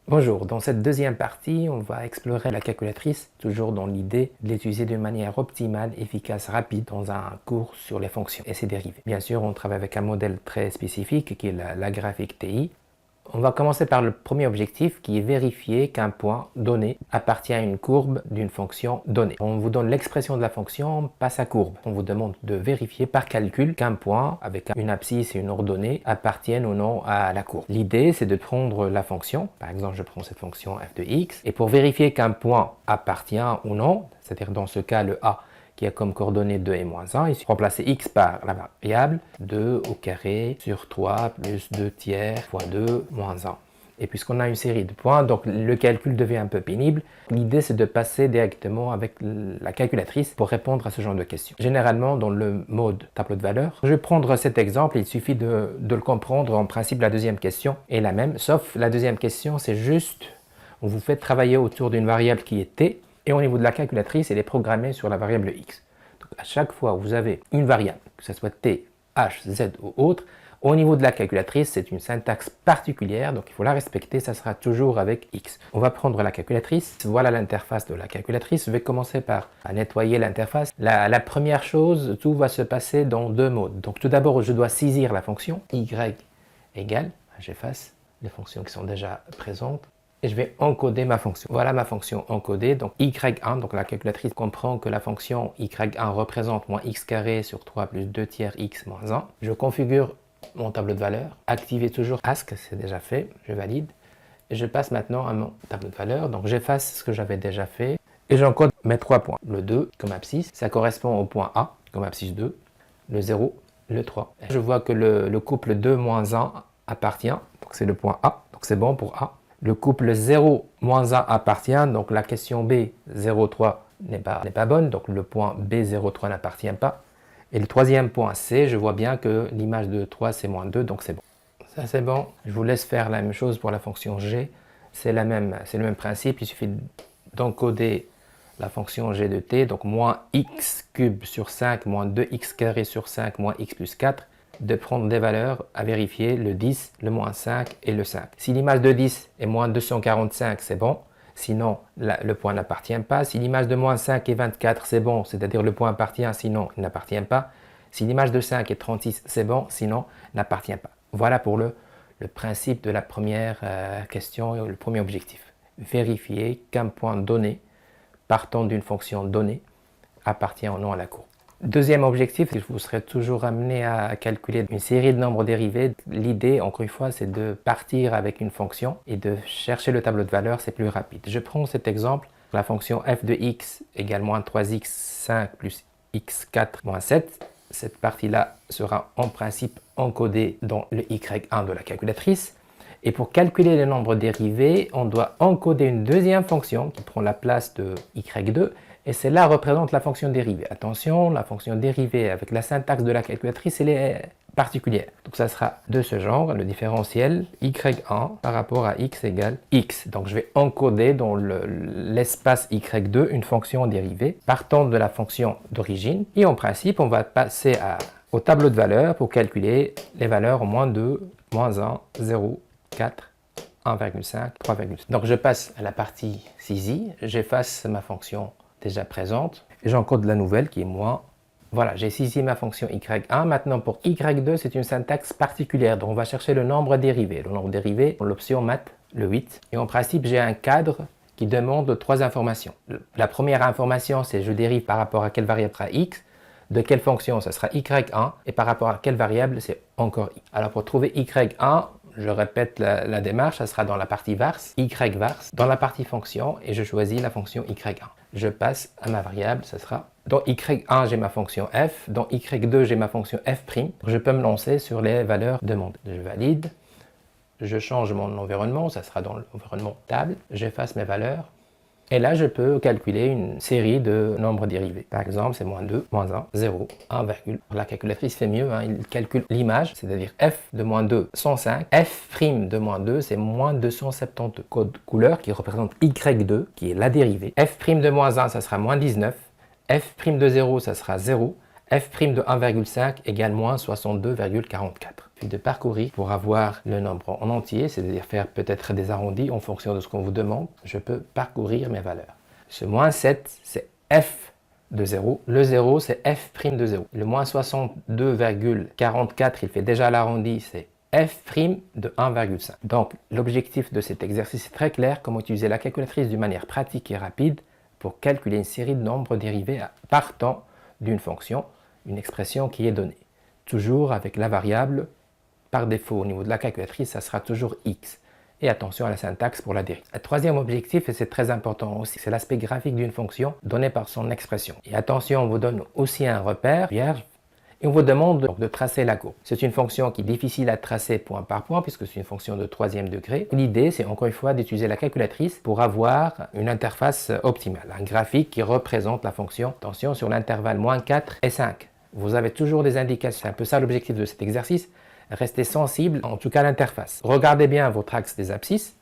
Bonjour, dans cette deuxième partie, on va explorer la calculatrice, toujours dans l'idée de l'utiliser de manière optimale, efficace, rapide dans un cours sur les fonctions et ses dérivées. Bien sûr, on travaille avec un modèle très spécifique qui est la graphique TI. On va commencer par le premier objectif qui est vérifier qu'un point donné appartient à une courbe d'une fonction donnée. On vous donne l'expression de la fonction, pas sa courbe. On vous demande de vérifier par calcul qu'un point avec une abscisse et une ordonnée appartiennent ou non à la courbe. L'idée, c'est de prendre la fonction, par exemple je prends cette fonction f de x, et pour vérifier qu'un point appartient ou non, c'est-à-dire dans ce cas le a, qui a comme coordonnées 2 et moins 1, ici remplacer x par la variable 2 au carré sur 3 plus 2 tiers fois 2 moins 1. Et puisqu'on a une série de points, donc le calcul devient un peu pénible. L'idée, c'est de passer directement avec la calculatrice pour répondre à ce genre de questions. Généralement, dans le mode tableau de valeur, je vais prendre cet exemple, il suffit de le comprendre. En principe, la deuxième question est la même, sauf la deuxième question, c'est juste, on vous fait travailler autour d'une variable qui est t, et au niveau de la calculatrice, elle est programmée sur la variable x. Donc à chaque fois où vous avez une variable, que ce soit t, h, z ou autre, au niveau de la calculatrice, c'est une syntaxe particulière, donc il faut la respecter, ça sera toujours avec x. On va prendre la calculatrice, voilà l'interface de la calculatrice. Je vais commencer par nettoyer l'interface. La première chose, tout va se passer dans deux modes. Donc tout d'abord, je dois saisir la fonction y égale, j'efface les fonctions qui sont déjà présentes, et je vais encoder ma fonction. Voilà ma fonction encodée, donc y1, donc la calculatrice comprend que la fonction y1 représente moins x carré sur 3 plus 2 tiers x moins 1. Je configure mon tableau de valeur, activer toujours ask, c'est déjà fait, je valide. Et je passe maintenant à mon tableau de valeur, donc j'efface ce que j'avais déjà fait, et j'encode mes 3 points. Le 2 comme abscisse, ça correspond au point A, comme abscisse 2, le 0, le 3. Je vois que le couple 2 moins 1 appartient, donc c'est le point A, donc c'est bon pour A. Le couple 0 moins 1 appartient, donc la question B 0,3 n'est pas bonne, donc le point B 0,3 n'appartient pas. Et le troisième point C, je vois bien que l'image de 3 c'est moins 2, donc c'est bon. Ça c'est bon. Je vous laisse faire la même chose pour la fonction G. C'est le même principe, il suffit d'encoder la fonction G de t, donc moins x cube sur 5 moins 2x carré sur 5 moins x plus 4, de prendre des valeurs à vérifier, le 10, le moins 5 et le 5. Si l'image de 10 est moins 245, c'est bon. Sinon, le point n'appartient pas. Si l'image de moins 5 est 24, c'est bon, c'est-à-dire le point appartient, sinon il n'appartient pas. Si l'image de 5 est 36, c'est bon, sinon il n'appartient pas. Voilà pour le principe de la première question et le premier objectif. Vérifier qu'un point donné, partant d'une fonction donnée, appartient ou non à la courbe. Deuxième objectif, vous serez toujours amené à calculer une série de nombres dérivés. L'idée, encore une fois, c'est de partir avec une fonction et de chercher le tableau de valeur, c'est plus rapide. Je prends cet exemple, la fonction f de x égale moins 3x5 plus x4 moins 7. Cette partie-là sera en principe encodée dans le y1 de la calculatrice. Et pour calculer les nombres dérivés, on doit encoder une deuxième fonction qui prend la place de y2, et celle-là représente la fonction dérivée. Attention, la fonction dérivée avec la syntaxe de la calculatrice, elle est particulière. Donc ça sera de ce genre, le différentiel y1 par rapport à x égale x. Donc je vais encoder dans l'espace y2 une fonction dérivée partant de la fonction d'origine. Et en principe, on va passer au tableau de valeurs pour calculer les valeurs au moins 2, moins 1, 0, 4, 1,5, 3,5. Donc je passe à la partie saisie, j'efface ma fonction déjà présente et j'encode la nouvelle qui est moins. Voilà, j'ai saisi ma fonction y1. Maintenant pour y2, c'est une syntaxe particulière, donc on va chercher le nombre dérivé. Le nombre dérivé, l'option math, le 8. Et en principe, j'ai un cadre qui demande 3 informations. La première information, c'est je dérive par rapport à quelle variable sera x, de quelle fonction, ça sera y1, et par rapport à quelle variable, c'est encore x. Alors pour trouver y1, je répète la démarche, ça sera dans la partie vars, y-vars, dans la partie fonction, et je choisis la fonction y1. Je passe à ma variable, ça sera, dans y1 j'ai ma fonction f, dans y2 j'ai ma fonction f'. Je peux me lancer sur les valeurs demandées. Je valide, je change mon environnement, ça sera dans l'environnement table, j'efface mes valeurs, et là je peux calculer une série de nombres dérivés. Par exemple, c'est moins 2, moins 1, 0, 1, la calculatrice fait mieux, il calcule l'image, c'est-à-dire f de moins 2, 105, f' de moins 2, c'est moins 272. Code couleur qui représente y2, qui est la dérivée. f' de moins 1, ça sera moins 19, f' de 0, ça sera 0, f' de 1,5 égale moins 62,44. puis de parcourir pour avoir le nombre en entier, c'est-à-dire faire peut-être des arrondis en fonction de ce qu'on vous demande. Je peux parcourir mes valeurs. Ce moins 7, c'est f de 0. Le 0, c'est f' de 0. Le moins 62,44, il fait déjà l'arrondi, c'est f' de 1,5. Donc, l'objectif de cet exercice est très clair, comment utiliser la calculatrice d'une manière pratique et rapide pour calculer une série de nombres dérivés partant d'une fonction, une expression qui est donnée. Toujours avec la variable, par défaut au niveau de la calculatrice, ça sera toujours x. Et attention à la syntaxe pour la dérive. Le troisième objectif, et c'est très important aussi, c'est l'aspect graphique d'une fonction donnée par son expression. Et attention, on vous donne aussi un repère vierge, et on vous demande donc de tracer la courbe. C'est une fonction qui est difficile à tracer point par point puisque c'est une fonction de troisième degré. L'idée, c'est encore une fois d'utiliser la calculatrice pour avoir une interface optimale, un graphique qui représente la fonction. Attention sur l'intervalle moins 4 et 5. Vous avez toujours des indications. C'est un peu ça l'objectif de cet exercice. Restez sensible, en tout cas à l'interface. Regardez bien votre axe des abscisses.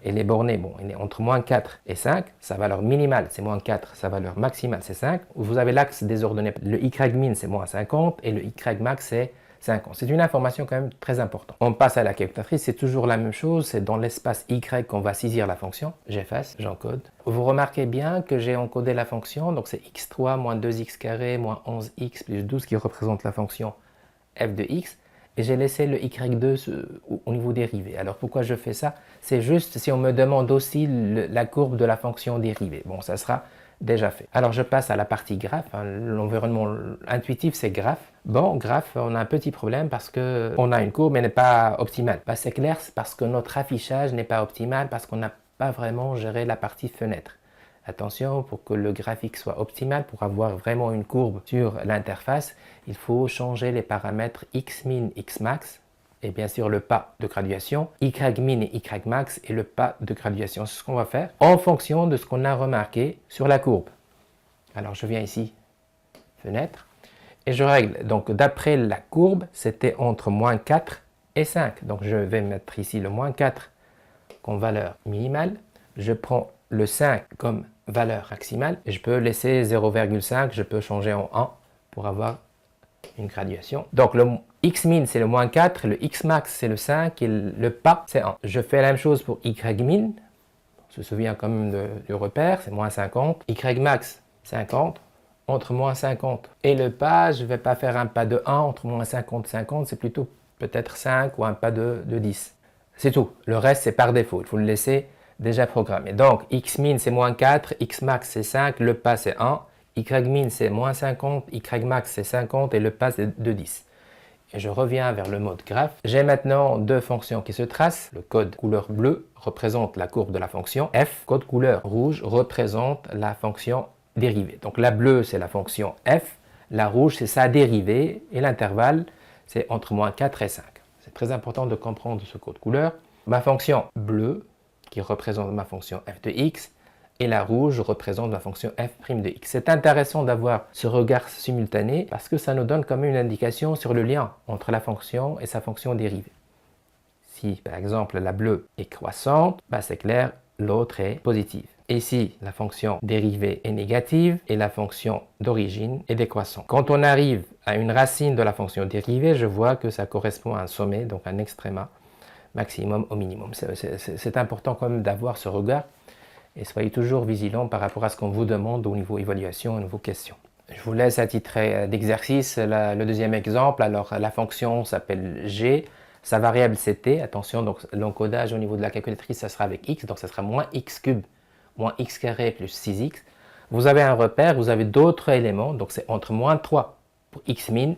Et les bornées, bon, il est entre moins 4 et 5, sa valeur minimale c'est moins 4, sa valeur maximale c'est 5. Vous avez l'axe des ordonnées, le y min c'est moins 50 et le y max c'est 50. C'est une information quand même très importante. On passe à la calculatrice, c'est toujours la même chose, c'est dans l'espace y qu'on va saisir la fonction. J'efface, j'encode. Vous remarquez bien que j'ai encodé la fonction, donc c'est x3 moins 2x carré moins 11x plus 12 qui représente la fonction f de x. Et j'ai laissé le y2 au niveau dérivé. Alors pourquoi je fais ça? C'est juste si on me demande aussi la courbe de la fonction dérivée. Bon, ça sera déjà fait. Alors je passe à la partie graphe. Hein. L'environnement intuitif, c'est graphe. Bon, graphe, on a un petit problème parce qu'on a une courbe mais n'est pas optimale. Bah, c'est clair, c'est parce que notre affichage n'est pas optimal, parce qu'on n'a pas vraiment géré la partie fenêtre. Attention, pour que le graphique soit optimal, pour avoir vraiment une courbe sur l'interface, il faut changer les paramètres xmin, xmax, et bien sûr le pas de graduation, ymin et ymax et le pas de graduation. C'est ce qu'on va faire en fonction de ce qu'on a remarqué sur la courbe. Alors je viens ici, fenêtre, et je règle. Donc d'après la courbe, c'était entre moins 4 et 5. Donc je vais mettre ici le moins 4 comme valeur minimale. Je prends le 5 comme valeur maximale et je peux laisser 0,5, je peux changer en 1 pour avoir une graduation. Donc le xmin c'est le moins 4, le xmax c'est le 5 et le pas c'est 1. Je fais la même chose pour ymin, on se souvient quand même du repère, c'est moins 50, ymax 50, entre moins 50 et le pas, je ne vais pas faire un pas de 1 entre moins 50 et 50, c'est plutôt peut-être 5 ou un pas de 10. C'est tout, le reste c'est par défaut, il faut le laisser déjà programmé. Donc, xmin c'est moins 4, xmax c'est 5, le pas c'est 1, ymin c'est moins 50, ymax c'est 50 et le pas c'est de 10. Et je reviens vers le mode graphe. J'ai maintenant deux fonctions qui se tracent. Le code couleur bleue représente la courbe de la fonction f, code couleur rouge représente la fonction dérivée. Donc la bleue c'est la fonction f, la rouge c'est sa dérivée et l'intervalle c'est entre moins 4 et 5. C'est très important de comprendre ce code couleur. Ma fonction bleue qui représente ma fonction f de x, et la rouge représente ma fonction f' de x. C'est intéressant d'avoir ce regard simultané parce que ça nous donne quand même une indication sur le lien entre la fonction et sa fonction dérivée. Si par exemple la bleue est croissante, bah, c'est clair, l'autre est positive. Et si la fonction dérivée est négative et la fonction d'origine est décroissante. Quand on arrive à une racine de la fonction dérivée, je vois que ça correspond à un sommet, donc un extréma maximum au minimum. C'est important quand même d'avoir ce regard et soyez toujours vigilants par rapport à ce qu'on vous demande au niveau évaluation et au niveau questions. Je vous laisse à titre d'exercice le deuxième exemple. Alors la fonction s'appelle g, sa variable c'est t. Attention, donc l'encodage au niveau de la calculatrice ça sera avec x, donc ça sera moins x cube moins x carré plus 6x. Vous avez un repère, vous avez d'autres éléments, donc c'est entre moins 3 pour x min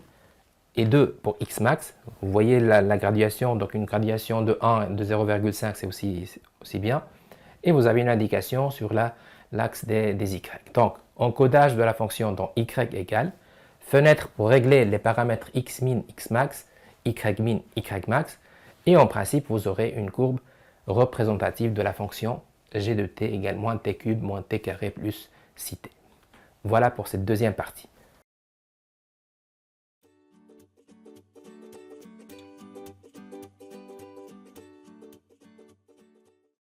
et 2 pour x max. Vous voyez la graduation, donc une graduation de 1 et de 0,5 c'est aussi bien. Et vous avez une indication sur l'axe des y. Donc, encodage de la fonction dans y égale, fenêtre pour régler les paramètres x min, x max, y min, y max, et en principe vous aurez une courbe représentative de la fonction g de t égale moins t cube moins t carré plus 6t. Voilà pour cette deuxième partie.